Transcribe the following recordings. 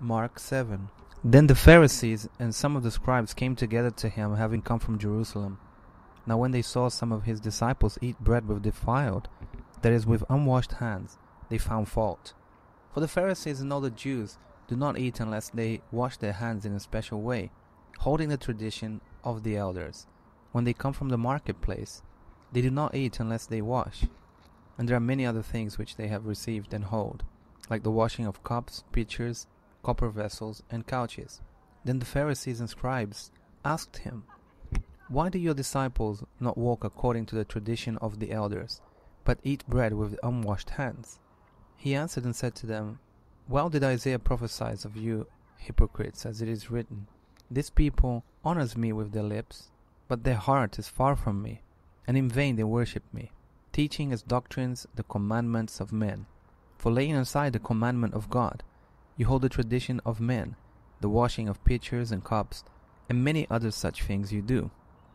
Mark 7. Then the Pharisees and some of the scribes came together to him, having come from Jerusalem. Now when they saw some of his disciples eat bread with defiled, that is, with unwashed hands, they found fault. For the Pharisees and all the Jews do not eat unless they wash their hands in a special way, holding the tradition of the elders. When they come from the marketplace, they do not eat unless they wash. And there are many other things which they have received and hold, like the washing of cups, pitchers, copper vessels, and couches. Then the Pharisees and scribes asked him, "Why do your disciples not walk according to the tradition of the elders, but eat bread with unwashed hands?" He answered and said to them, "Well did Isaiah prophesy of you, hypocrites, as it is written, 'This people honors me with their lips, but their heart is far from me, and in vain they worship me, teaching as doctrines the commandments of men. For laying aside the commandment of God, you hold the tradition of men, the washing of pitchers and cups, and many other such things you do."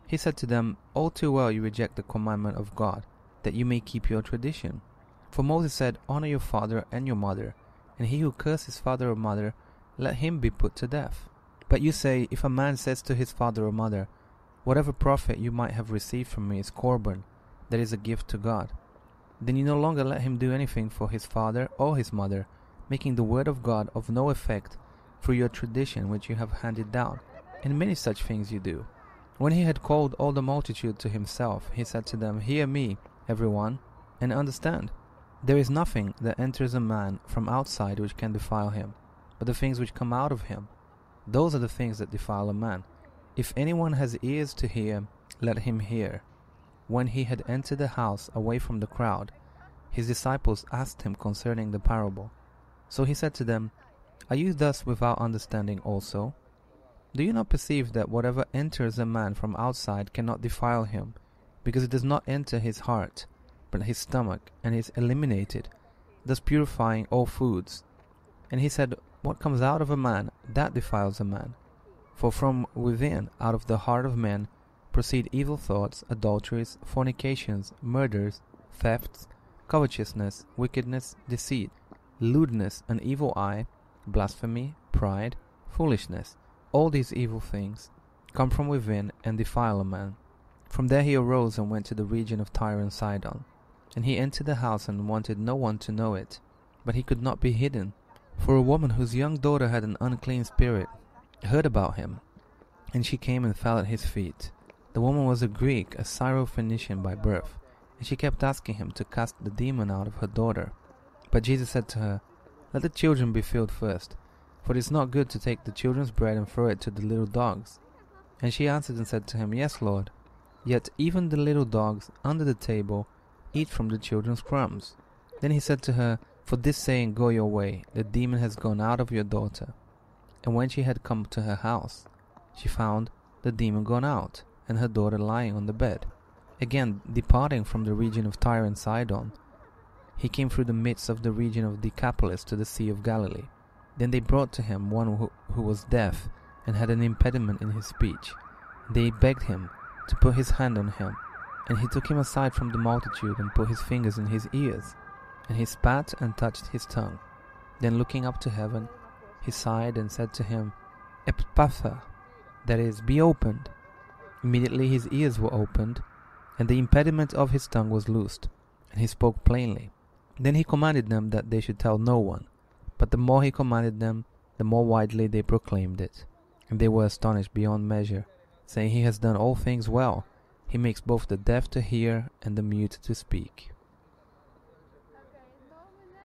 He said to them, "All too well you reject the commandment of God, that you may keep your tradition. For Moses said, 'Honor your father and your mother,' and he who curses father or mother, let him be put to death. But you say, if a man says to his father or mother, 'Whatever profit you might have received from me is korban, that is a gift to God,' then you no longer let him do anything for his father or his mother, making the word of God of no effect through your tradition which you have handed down, and many such things you do." When he had called all the multitude to himself, he said to them, "Hear me, everyone, and understand. There is nothing that enters a man from outside which can defile him, but the things which come out of him, those are the things that defile a man. If anyone has ears to hear, let him hear." When he had entered the house away from the crowd, his disciples asked him concerning the parable. So he said to them, "Are you thus without understanding also? Do you not perceive that whatever enters a man from outside cannot defile him, because it does not enter his heart, but his stomach, and is eliminated, thus purifying all foods? And he said, What comes out of a man, that defiles a man. For from within, out of the heart of men, proceed evil thoughts, adulteries, fornications, murders, thefts, covetousness, wickedness, deceit, lewdness, an evil eye, blasphemy, pride, foolishness. All these evil things come from within and defile a man." From there he arose and went to the region of Tyre and Sidon. And he entered the house and wanted no one to know it. But he could not be hidden, for a woman whose young daughter had an unclean spirit heard about him, and she came and fell at his feet. The woman was a Greek, a Syro-Phoenician by birth, and she kept asking him to cast the demon out of her daughter. But Jesus said to her, "Let the children be filled first, for it is not good to take the children's bread and throw it to the little dogs." And she answered and said to him, "Yes, Lord, yet even the little dogs under the table eat from the children's crumbs." Then he said to her, "For this saying go your way, the demon has gone out of your daughter." And when she had come to her house, she found the demon gone out, and her daughter lying on the bed. Again, departing from the region of Tyre and Sidon, he came through the midst of the region of Decapolis to the Sea of Galilee. Then they brought to him one who was deaf and had an impediment in his speech. They begged him to put his hand on him, and he took him aside from the multitude and put his fingers in his ears, and he spat and touched his tongue. Then looking up to heaven, he sighed and said to him, "Ephphatha," that is, "Be opened." Immediately his ears were opened, and the impediment of his tongue was loosed, and he spoke plainly. Then he commanded them that they should tell no one. But the more he commanded them, the more widely they proclaimed it. And they were astonished beyond measure, saying, "He has done all things well. He makes both the deaf to hear and the mute to speak."